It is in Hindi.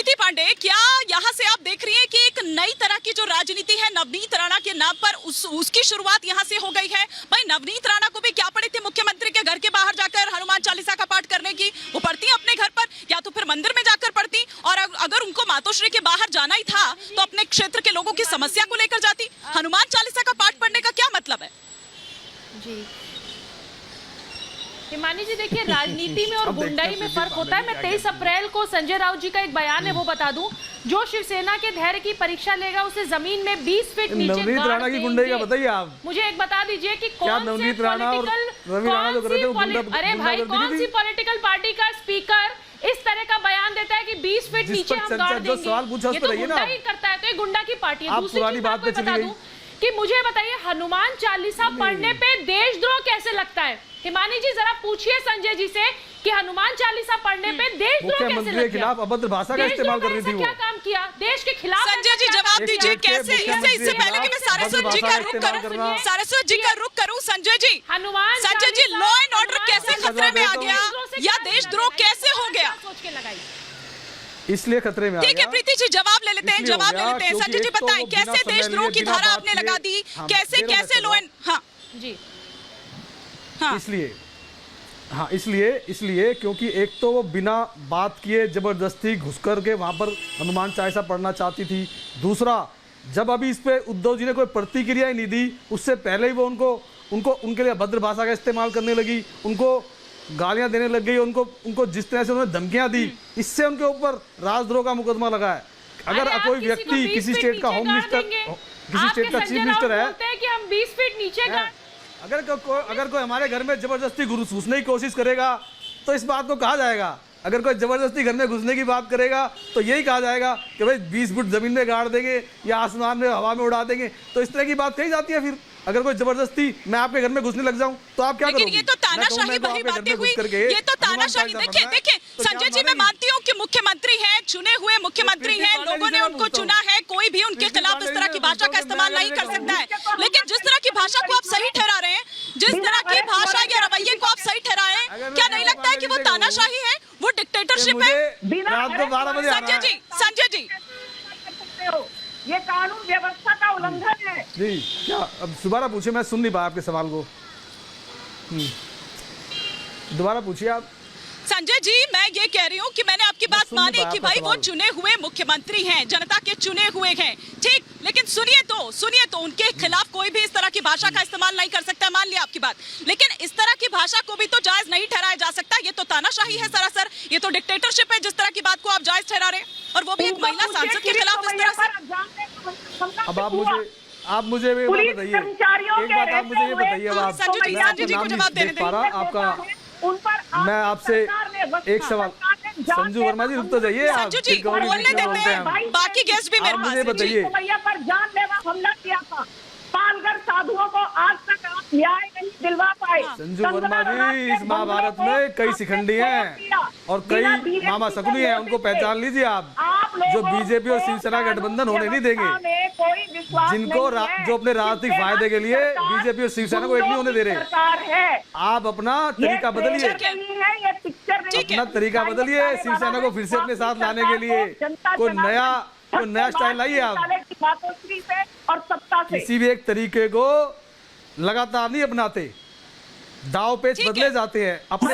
प्रीति पांडे, क्या यहाँ से आप देख रही हैं कि एक नई तरह की जो राजनीति है नवनीत राणा के नाम पर उसकी शुरुआत यहाँ से हो गई है? भाई नवनीत राणा को भी क्या पड़ी थी मुख्यमंत्री के घर के बाहर जाकर हनुमान चालीसा का पाठ करने की? वो पढ़ती हैं अपने घर पर या तो फिर मंदिर में जाकर पढ़ती, और अगर उनको मातोश्री के बाहर जाना ही था तो अपने क्षेत्र के लोगों की समस्या को लेकर जाती। हनुमान चालीसा का पाठ पढ़ने का क्या मतलब है? जी हिमानी जी, देखिए राजनीति में और गुंडाई में फर्क होता है। मैं 23 अप्रैल को संजय राउत जी का एक बयान है वो बता दूं, जो शिवसेना के धैर्य की परीक्षा लेगा उसे जमीन में 20 फीट नीचे नवनीत राणा की गुंडाई का बताइए आप। मुझे एक बता दीजिए कि क्या नवनीत राणा और रवि राणा जो कर रहे थे, अरे भाई कौन सी पॉलिटिकल पार्टी का स्पीकर इस तरह का बयान देता है कि 20 फीट नीचे हम गाड़ देंगे? जो सवाल पूछा उस पर रहिए ना। गुंडा ही करता है, तो ये गुंडा की पार्टी है। आप पुरानी बात पे बता दूं कि मुझे बताइए हनुमान चालीसा पढ़ने पे देशद्रोह कैसे लगता है? हिमानी जी जरा पूछिए संजय जी से कि हनुमान चालीसा पढ़ने पे देशद्रोह कैसे लगता है? के खिलाफ अभद्र भाषा का इस्तेमाल कर रही थी वो। क्या काम किया देश के खिलाफ? संजय जी जवाब दीजिए कैसे? इससे पहले कि मैं सारस्वत जी का रुख करूं, सारस्वत जी का रुख करूं, Sanjay ji, Sanjay ji, law and order कैसे खतरे में आ गया या देशद्रोह कैसे हो गया? सोच के लगाई, इसलिए खतरे में आ गया। ठीक है प्रीति जी, जवाब ले लेते हैं, जवाब ले लेते हैं। संजय जी बताएं कैसे देशद्रोह की धारा आपने लगा दी, कैसे लॉ एंड? हाँ जी हाँ इसलिए क्योंकि एक तो वो बिना बात किए जबरदस्ती घुस कर के वहां पर हनुमान चालीसा पढ़ना चाहती थी। दूसरा, जब अभी इस पे उद्धव जी ने कोई प्रतिक्रिया ही नहीं दी, उससे पहले ही वो उनके लिए अभद्र भाषा का इस्तेमाल करने लगी, उनको गालियां देने लग गई, उनको जिस तरह से उन्होंने धमकियां दी, इससे उनके ऊपर राजद्रोह का मुकदमा लगा है। अगर कोई व्यक्ति किसी स्टेट का होम मिनिस्टर, किसी स्टेट का चीफ मिनिस्टर है कि हम 20 फीट नीचे गाड़, अगर कोई हमारे घर में जबरदस्ती घुसने की कोशिश करेगा तो इस बात को कहा जाएगा। अगर कोई जबरदस्ती घर में घुसने की बात करेगा तो यही कहा जाएगा कि भाई 20 फुट जमीन में गाड़ देंगे या आसमान में हवा में उड़ा देंगे, तो इस तरह की बात कही जाती है। फिर अगर कोई जबरदस्ती मैं आपके घर में घुसने लग जाऊं तो आप क्या करोगे? ये तो तानाशाही भरी बातें हुई, ये तो तानाशाही। देखिए संजय जी, मैं मानती हूँ कि मुख्यमंत्री हैं, चुने हुए मुख्यमंत्री हैं, लोगों ने उनको चुना है, कोई भी उनके खिलाफ इस तरह की भाषा का इस्तेमाल नहीं कर सकता है। लेकिन जिस तरह की भाषा को आप सही ठहरा रहे हैं, जिस तरह की भाषा या रवैये को आप सही ठहराए, क्या नहीं लगता है कि वो तानाशाही है, वो डिक्टेटरशिप है? रात को 12 बजे संजय जी ये कानून व्यवस्था का उल्लंघन है जी। क्या अब दोबारा पूछिए, मैं सुन नहीं पाया आपके सवाल को। दोबारा पूछिए आप। संजय जी, मैं ये कह रही हूँ कि मैंने आपकी बात मानी कि भाई वो चुने हुए मुख्यमंत्री हैं, जनता के चुने हुए हैं, ठीक, लेकिन सुनिए तो उनके खिलाफ कोई भी इस तरह की भाषा का इस्तेमाल नहीं कर सकता। मान लिया आपकी बात, लेकिन इस तरह की भाषा को भी तो जायज नहीं ठहराया जा सकता। ये तो तानाशाही है सरासर, ये तो डिक्टेटरशिप है जिस तरह की बात को आप जायज ठहरा रहे हैं, और वो भी एक महिला सांसद के खिलाफ इस तरह से। अब आप मुझे भी बताइए, एक बात आप मुझे ये बताइए, अब आप संजय जी को जवाब देने दें। आपका मैं आपसे एक सवाल, संजू वर्मा जी रुक तो जाइए आप, संजू जी बोलने देते हैं, बाकी गेस्ट भी मेरे पास मुझे बताइए। पर जानलेवा हमला किया था, पालघर साधुओं को आज तक आप न्याय नहीं दिलवा पाए। संजू वर्मा जी, इस महाभारत में कई शिखंडी हैं और कई मामा शकुनी हैं, उनको पहचान लीजिए आप, जो बीजेपी और शिवसेना गठबंधन होने नहीं देंगे, जिनको जो अपने राजनीतिक फायदे के लिए बीजेपी और शिवसेना को एक नहीं होने दे रहे। आप अपना तरीका बदलिए, अपना तरीका बदलिए, शिवसेना को फिर से अपने साथ लाने के लिए कोई नया स्टाइल लाइए आप। किसी भी एक तरीके को लगातार नहीं अपनाते, दाव पेच बदले जाते हैं, अपने